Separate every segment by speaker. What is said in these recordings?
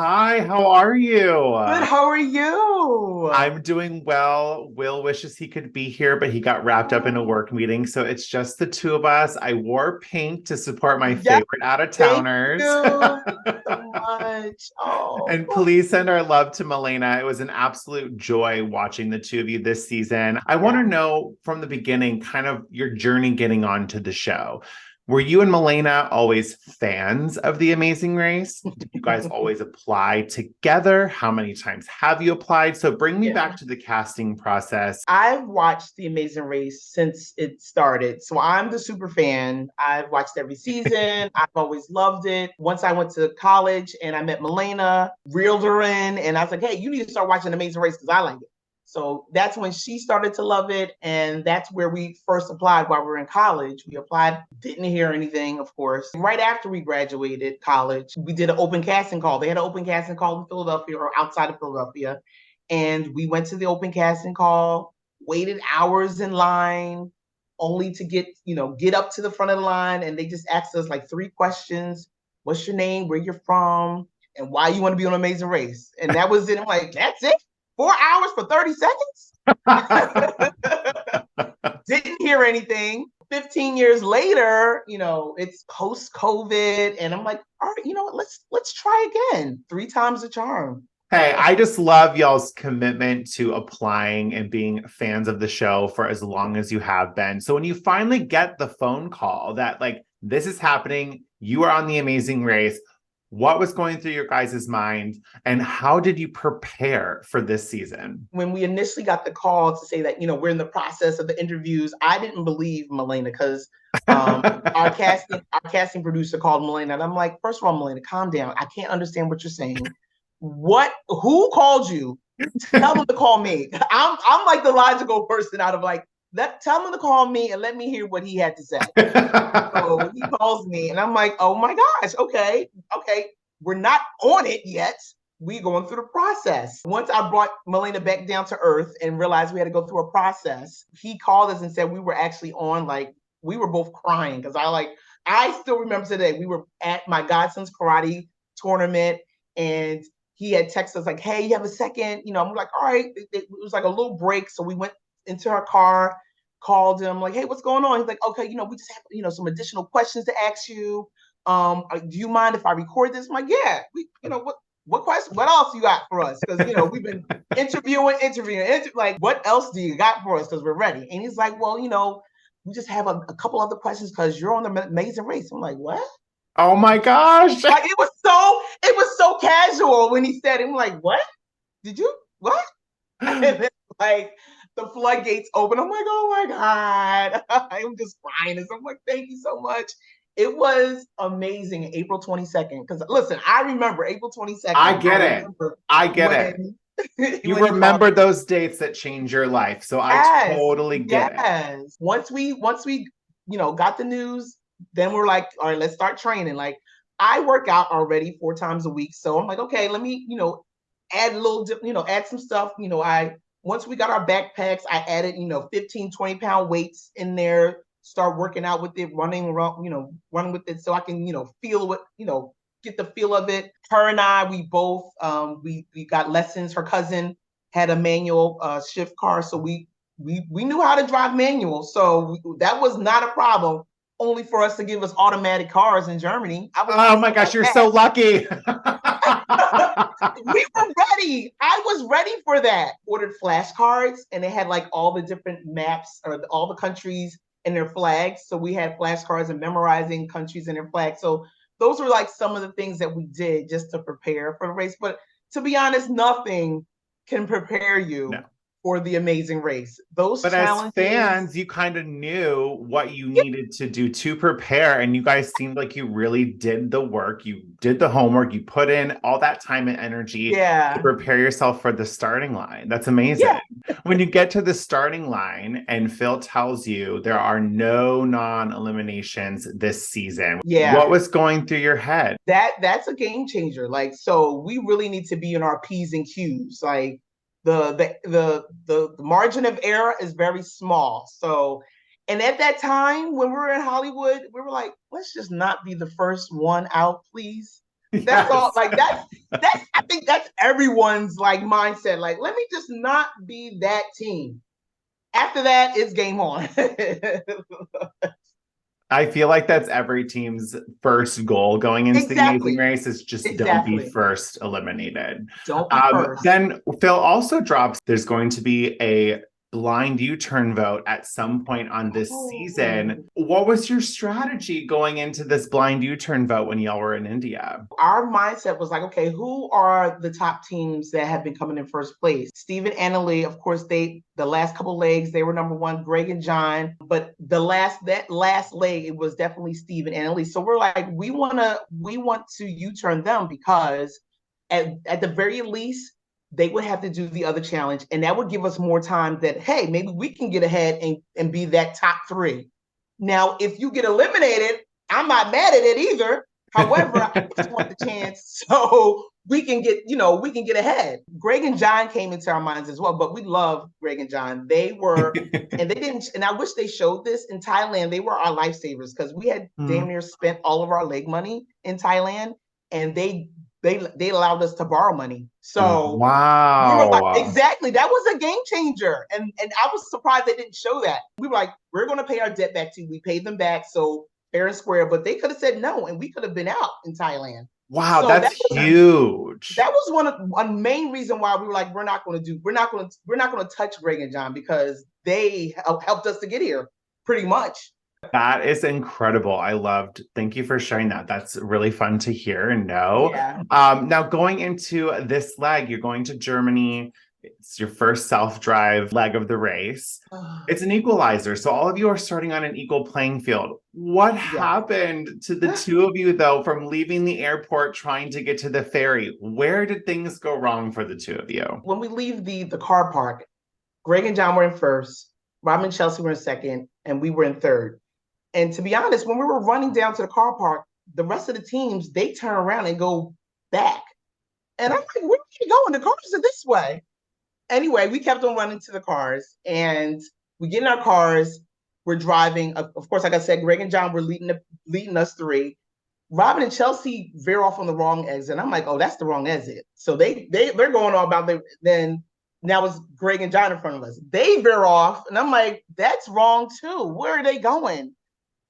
Speaker 1: Hi, how are
Speaker 2: Good.
Speaker 1: you?
Speaker 2: How are you?
Speaker 1: I'm doing well. Will wishes he could be here, but he got wrapped up in a
Speaker 2: Oh,
Speaker 1: work meeting. So it's just the two of us. I wore pink to support my
Speaker 2: yes.
Speaker 1: favorite out of
Speaker 2: Thank
Speaker 1: towners.
Speaker 2: you so much. Oh,
Speaker 1: And please send our love to Malaina. It was an absolute joy watching the two of you this season. I want
Speaker 2: yeah.
Speaker 1: to know from the beginning, kind of your journey getting onto the show. Were you and Malaina always fans of The Amazing Race? Did you guys always apply together? How many times have you applied? So bring me back
Speaker 2: Yeah.
Speaker 1: to the casting process.
Speaker 2: I've watched The Amazing Race since it started. So I'm the super fan. I've watched every season. I've always loved it. Once I went to college and I met Malaina, reeled her in, and I was like, hey, you need to start watching Amazing Race because I like it. So that's when she started to love it. And that's where we first applied while we were in college. We applied, didn't hear anything, of course. Right after we graduated college, we did an open casting call. They had an open casting call in Philadelphia or outside of Philadelphia. And we went to the open casting call, waited hours in line, only to get up to the front of the line. And they just asked us like three questions. What's your name? Where you're from? And why you want to be on Amazing Race? And that was it. I'm like, that's it? 4 hours for 30 seconds? Didn't hear anything. 15 years later, it's post COVID. And I'm like, all right, you know what? Let's try again. Three times the charm.
Speaker 1: Hey, I just love y'all's commitment to applying and being fans of the show for as long as you have been. So when you finally get the phone call that like this is happening, you are on The Amazing Race, what was going through your guys' mind and how did you prepare for this season?
Speaker 2: When we initially got the call to say that we're in the process of the interviews, I didn't believe Malaina because our casting producer called Malaina, and I'm like, first of all, Malaina, calm down. I can't understand what you're saying. Who called you? Tell them to call me. I'm like the logical person out of like, tell them to call me and let me hear what he had to say. So he calls me and I'm like, oh my gosh, okay. We're not on it yet. We going through the process. Once I brought Malaina back down to earth and realized we had to go through a process, he called us and said we were actually on, like, we were both crying because I still remember today, we were at my godson's karate tournament and he had texted us like, hey, you have a second? I'm like, all right. It was like a little break. So we went into our car, called him like, hey, what's going on? He's like, okay, we just have, some additional questions to ask you. Do you mind if I record this? I'm like, yeah, what question, what else you got for us? Because, we've been interviewing, like, what else do you got for us? Because we're ready. And he's like, well, we just have a couple other questions because you're on the Amazing Race. I'm like, what?
Speaker 1: Oh my gosh.
Speaker 2: Like, it was so casual when he said it. I'm like, what? Did you, what? And then, like, the floodgates open. I'm like, oh my God. I'm just crying. And so I'm like, thank you so much. It was amazing. April 22nd. Because listen, I remember April
Speaker 1: I
Speaker 2: 22nd. I
Speaker 1: get it.
Speaker 2: remember
Speaker 1: I get it.
Speaker 2: when
Speaker 1: You
Speaker 2: when he called
Speaker 1: remember
Speaker 2: me.
Speaker 1: those dates that change your life. So I
Speaker 2: Yes,
Speaker 1: totally get it.
Speaker 2: yes. Once we got the news, then we're like, all right, let's start training. Like, I work out already 4 times a week. So I'm like, okay, let me, add a little add some stuff. I once we got our backpacks, I added, 15, 20 pound weights in there, start working out with it, running around, running with it so I can, feel what, get the feel of it. Her and I, we both we got lessons. Her cousin had a manual shift car, so we knew how to drive manual, so that was not a problem. Only for us to give us automatic cars in Germany. I was
Speaker 1: Oh
Speaker 2: pissed
Speaker 1: my gosh,
Speaker 2: about
Speaker 1: you're so
Speaker 2: that.
Speaker 1: lucky.
Speaker 2: We were ready. I was ready for that. Ordered flashcards, and they had like all the different maps or all the countries and their flags. So we had flashcards and memorizing countries and their flags. So those were like some of the things that we did just to prepare for the race. But to be honest, nothing can prepare
Speaker 1: No.
Speaker 2: you for the Amazing Race. Those
Speaker 1: But as
Speaker 2: challenges,
Speaker 1: fans, you kind of knew what you
Speaker 2: yeah,
Speaker 1: needed to do to prepare. And you guys seemed like you really did the work. You did the homework. You put in all that time and energy to
Speaker 2: yeah,
Speaker 1: prepare yourself for the starting line. That's amazing.
Speaker 2: yeah,
Speaker 1: When you get to the starting line and Phil tells you there are no non eliminations this season,
Speaker 2: yeah.
Speaker 1: what was going through your head?
Speaker 2: That's a game changer. Like, so we really need to be in our P's and Q's. Like, the margin of error is very small. So, and at that time when we were in Hollywood, we were like, let's just not be the first one out, please. That's all.
Speaker 1: Yes.
Speaker 2: Like that's I think that's everyone's like mindset. Like, let me just not be that team. After that, it's game on.
Speaker 1: I feel like that's every team's first goal going into the Amazing
Speaker 2: Exactly.
Speaker 1: Race is just don't be
Speaker 2: Exactly.
Speaker 1: first eliminated.
Speaker 2: Don't be first.
Speaker 1: Then Phil also drops there's going to be a blind U-turn vote at some point on this
Speaker 2: Oh.
Speaker 1: season. What was your strategy going into this blind U-turn vote when y'all were in India?
Speaker 2: Our mindset was like, okay, who are the top teams that have been coming in first place? Steve and Annalie, of course, the last couple legs, they were number one, Greg and John. But that last leg, it was definitely Steve and Annalie. So we're like, we want to U-turn them because at the very least, they would have to do the other challenge. And that would give us more time that, hey, maybe we can get ahead and be that top three. Now, if you get eliminated, I'm not mad at it either. However, I just want the chance so we can get ahead. Greg and John came into our minds as well, but we love Greg and John. They were, and they didn't, and I wish they showed this in Thailand. They were our lifesavers because we had damn near spent all of our leg money in Thailand, and they allowed us to borrow money. So we were like,
Speaker 1: Wow.
Speaker 2: exactly, that was a game changer. And I was surprised they didn't show that. We were like, we're going to pay our debt back to you. We paid them back. So fair and square, but they could have said no, and we could have been out in Thailand.
Speaker 1: Wow,
Speaker 2: So
Speaker 1: that's huge.
Speaker 2: that was one main reason why we were like, we're not going to touch Greg and John because they helped us to get here pretty much.
Speaker 1: That is incredible. Thank you for sharing that. That's really fun to hear and know.
Speaker 2: Yeah.
Speaker 1: Now going into this leg, you're going to Germany. It's your first self-drive leg of the race. It's an equalizer. So all of you are starting on an equal playing field. What happened to the two of you, though, from leaving the airport trying to get to the ferry? Where did things go wrong for the two of you?
Speaker 2: When we leave the car park, Greg and John were in first, Rob and Chelsea were in second, and we were in third. And to be honest, when we were running down to the car park, the rest of the teams, they turn around and go back. And I'm like, where are you going? The cars are this way. Anyway, we kept on running to the cars and we get in our cars. We're driving. Of course, like I said, Greg and John were leading us three. Robin and Chelsea veer off on the wrong exit. I'm like, oh, that's the wrong exit. So they're going all about then now it's Greg and John in front of us. They veer off, and I'm like, that's wrong too. Where are they going?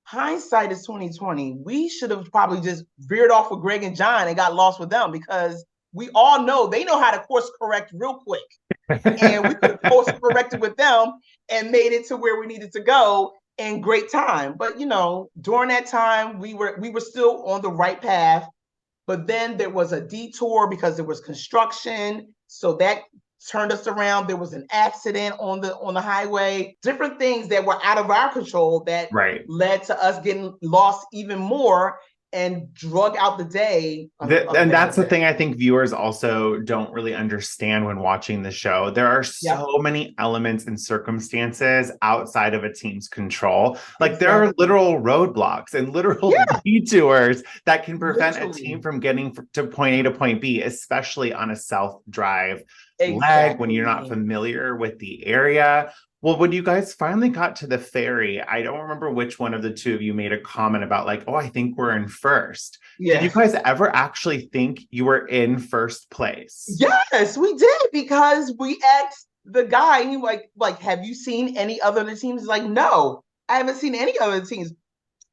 Speaker 2: Hindsight is 2020. We should have probably just veered off with Greg and John and got lost with them because we all know they know how to course correct real quick. And we could have course corrected with them and made it to where we needed to go in great time. But during that time, we were still on the right path. But then there was a detour because there was construction. So that turned us around. There was an accident on the highway, different things that were out of our control that led to us getting lost even more and drug out the day.
Speaker 1: And that's the thing I think viewers also don't really understand when watching the show. There are so many elements and circumstances outside of a team's control. Like there are literal roadblocks and literal detours that can prevent a team from getting to point A to point B, especially on a self-drive leg when you're not familiar with the area. Well, when you guys finally got to the ferry, I don't remember which one of the two of you made a comment about like, oh, I think we're in first. Did you guys ever actually think you were in first place?
Speaker 2: Yes, we did, because we asked the guy, and he like, have you seen any other teams? He's like, no, I haven't seen any other teams.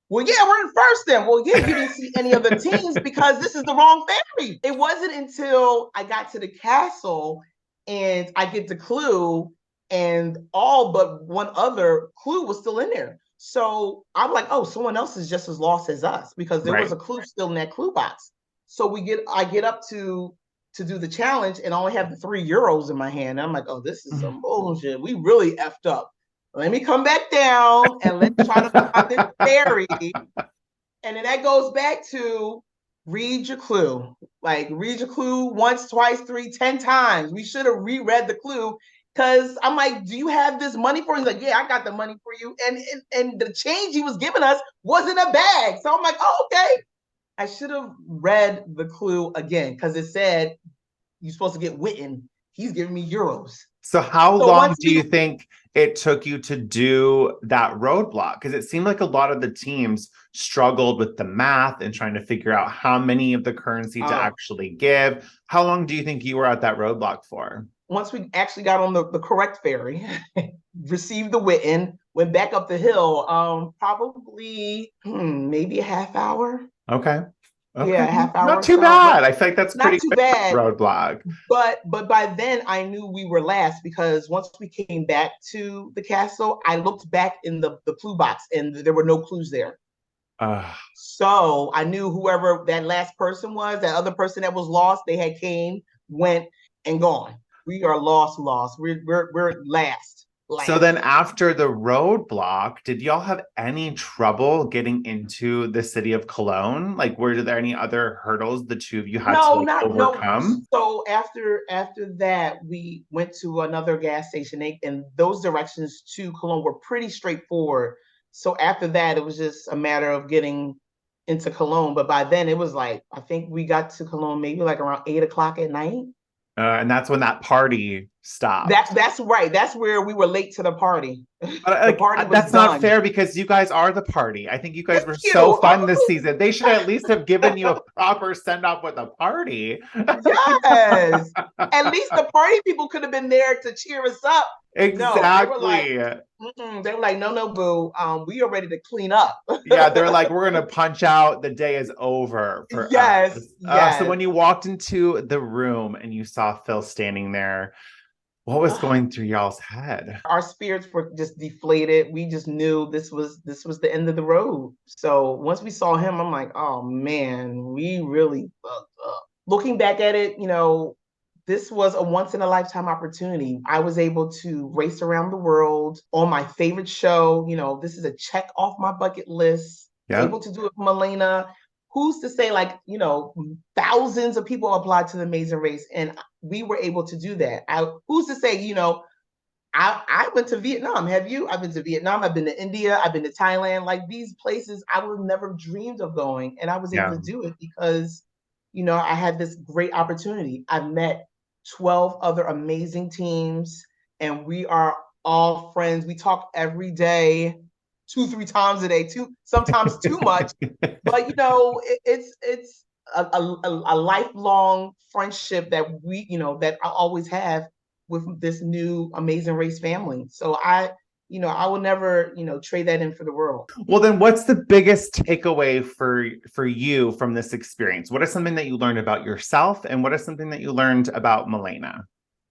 Speaker 2: Well, yeah, we're in first then. Well, yeah, you didn't see any other teams because this is the wrong ferry. It wasn't until I got to the castle and I get the clue, and all but one other clue was still in there. So I'm like, oh, someone else is just as lost as us, because there was a clue still in that clue box. So I get up to do the challenge and I only have the €3 in my hand. And I'm like, oh, this is some bullshit. We really effed up. Let me come back down and let's try to find this ferry. And then that goes back to read your clue. Like, read your clue once, twice, 3, 10 times. We should have reread the clue. Because I'm like, do you have this money for? He's like, yeah, I got the money for you. And the change he was giving us was in a bag. So I'm like, oh, okay. I should have read the clue again, because it said you're supposed to get Witten. He's giving me euros.
Speaker 1: So how
Speaker 2: So
Speaker 1: long
Speaker 2: once
Speaker 1: do you
Speaker 2: we
Speaker 1: think it took you to do that roadblock? Because it seemed like a lot of the teams struggled with the math and trying to figure out how many of the currency to
Speaker 2: oh,
Speaker 1: actually give. How long do you think you were at that roadblock for?
Speaker 2: once we actually got on the correct ferry, received the Witten, went back up the hill, probably maybe a half hour.
Speaker 1: Okay.
Speaker 2: Yeah,
Speaker 1: Okay.
Speaker 2: a half hour
Speaker 1: Not
Speaker 2: or
Speaker 1: too
Speaker 2: so, but
Speaker 1: bad. I feel like that's
Speaker 2: not
Speaker 1: pretty
Speaker 2: too
Speaker 1: quick
Speaker 2: bad.
Speaker 1: roadblock.
Speaker 2: But by then I knew we were last because once we came back to the castle, I looked back in the clue box and there were no clues there.
Speaker 1: Uh,
Speaker 2: So I knew whoever that last person was, that other person that was lost, they had came, went, and gone. We are lost, lost. We're last,
Speaker 1: so then
Speaker 2: last.
Speaker 1: after the roadblock, did y'all have any trouble getting into the city of Cologne? Like, were there any other hurdles the two of you had to
Speaker 2: No,
Speaker 1: like
Speaker 2: not no.
Speaker 1: overcome?
Speaker 2: So after that, we went to another gas station, and those directions to Cologne were pretty straightforward. So after that, it was just a matter of getting into Cologne. But by then, it was like I think we got to Cologne maybe like around 8 o'clock at night.
Speaker 1: And that's when that party stopped.
Speaker 2: That's right. That's where we were late to the party.
Speaker 1: But
Speaker 2: The
Speaker 1: like
Speaker 2: party was
Speaker 1: that's not
Speaker 2: done.
Speaker 1: fair because you guys are the party. I think you
Speaker 2: Thank
Speaker 1: guys were so
Speaker 2: you.
Speaker 1: fun this season. They should at least have given you a proper send off with a party.
Speaker 2: Yes. At least the party people could have been there to cheer us up. No, they were like,
Speaker 1: Exactly.
Speaker 2: they were like, no, no, boo. We are ready to clean up.
Speaker 1: Yeah, they're like, we're gonna punch out. The day is over for us.
Speaker 2: Yes,
Speaker 1: So
Speaker 2: yes.
Speaker 1: when you walked into the room and you saw Phil standing there, what was going through y'all's head?
Speaker 2: Our spirits were just deflated. We just knew this was the end of the road. So once we saw him, I'm like, oh man, we really fucked up. Looking back at it, this was a once in a lifetime opportunity. I was able to race around the world on my favorite show. This is a check off my bucket list.
Speaker 1: Yep.
Speaker 2: Able to do it with Malaina. Who's to say, like, thousands of people applied to the Amazing Race, and we were able to do that. Who's to say, I went to Vietnam. Have you? I've been to Vietnam. I've been to India. I've been to Thailand. Like these places I would have never dreamed of going. And I was able
Speaker 1: Yeah.
Speaker 2: to do it because, I had this great opportunity. I've met 12 other amazing teams, and we are all friends. We talk every day, 2, 3 times a day, sometimes too much. But it's a lifelong friendship that that I always have with this new Amazing Race family. So I will never, trade that in for the world.
Speaker 1: Well, then what's the biggest takeaway for you from this experience? What is something that you learned about yourself and what is something that you learned about Malaina?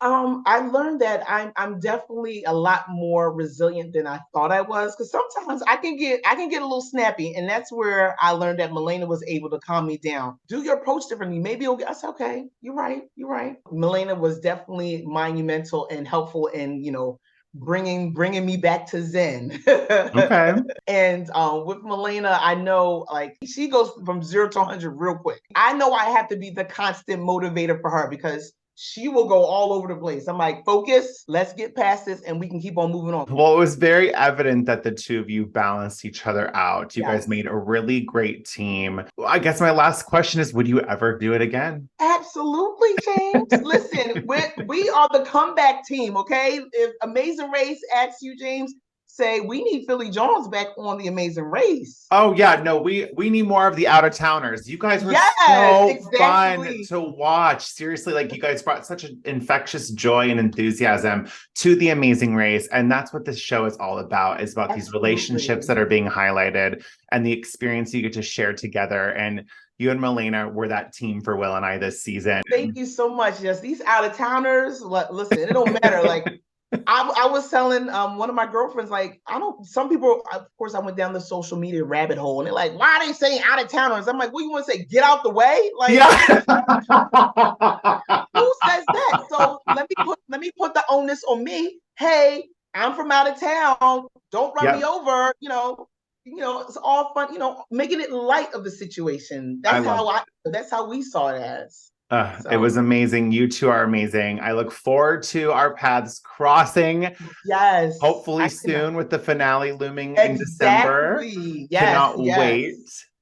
Speaker 2: I learned that I'm definitely a lot more resilient than I thought I was because sometimes I can get a little snappy, and that's where I learned that Malaina was able to calm me down. Do your approach differently. Maybe you'll get. I said, okay, you're right, you're right. Malaina was definitely monumental and helpful in bringing me back to Zen.
Speaker 1: Okay.
Speaker 2: And with Malaina, I know like she goes from 0 to 100 real quick. I know I have to be the constant motivator for her because she will go all over the place. I'm like, focus, let's get past this and we can keep on moving on.
Speaker 1: Well, it was very evident that the two of you balanced each other out. You guys
Speaker 2: Yes.
Speaker 1: made a really great team. I guess my last question is, would you ever do it again?
Speaker 2: Absolutely, James. Listen, we are the comeback team, okay? If Amazing Race asks you, James, say we need Philly Jones back on the Amazing Race.
Speaker 1: Oh yeah, no, we need more of the out of towners. You guys were
Speaker 2: Yes,
Speaker 1: so fun
Speaker 2: exactly.
Speaker 1: to watch. Seriously, like you guys brought such an infectious joy and enthusiasm to the Amazing Race, and that's what this show is all about. Is about these relationships
Speaker 2: Absolutely.
Speaker 1: that are being highlighted and the experience you get to share together. And you and Malaina were that team for Will and I this season.
Speaker 2: Thank you so much. Yes, these out of towners, listen, it don't matter. Like I was telling one of my girlfriends, like, I don't, some people, of course, I went down the social media rabbit hole and they're like, why are they saying out of towners? I'm like, what you want to say? Get out the way? Like,
Speaker 1: Yeah.
Speaker 2: who says that? So let me put the onus on me. Hey, I'm from out of town. Don't run me
Speaker 1: Yep.
Speaker 2: over. It's all fun, making it light of the situation.
Speaker 1: I love
Speaker 2: That's how we saw it as.
Speaker 1: It
Speaker 2: So
Speaker 1: was amazing. You two are amazing. I look forward to our paths crossing,
Speaker 2: yes,
Speaker 1: hopefully
Speaker 2: I cannot.
Speaker 1: soon with the finale looming in December.
Speaker 2: Exactly. Yes,
Speaker 1: Cannot
Speaker 2: yes.
Speaker 1: wait.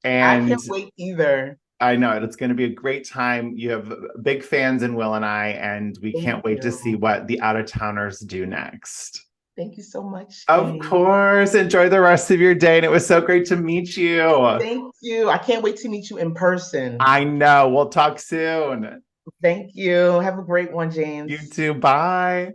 Speaker 2: I
Speaker 1: And
Speaker 2: can't wait either.
Speaker 1: I know it. It's going to be a great time. You have big fans in Will and I, and we
Speaker 2: Thank
Speaker 1: can't wait to see
Speaker 2: you.
Speaker 1: what the out of towners do next.
Speaker 2: Thank you so much,
Speaker 1: Of
Speaker 2: James.
Speaker 1: course. Enjoy the rest of your day. And it was so great to meet you.
Speaker 2: Thank you. I can't wait to meet you in person.
Speaker 1: I know. We'll talk soon.
Speaker 2: Thank you. Have a great one,
Speaker 1: You
Speaker 2: James.
Speaker 1: too. Bye.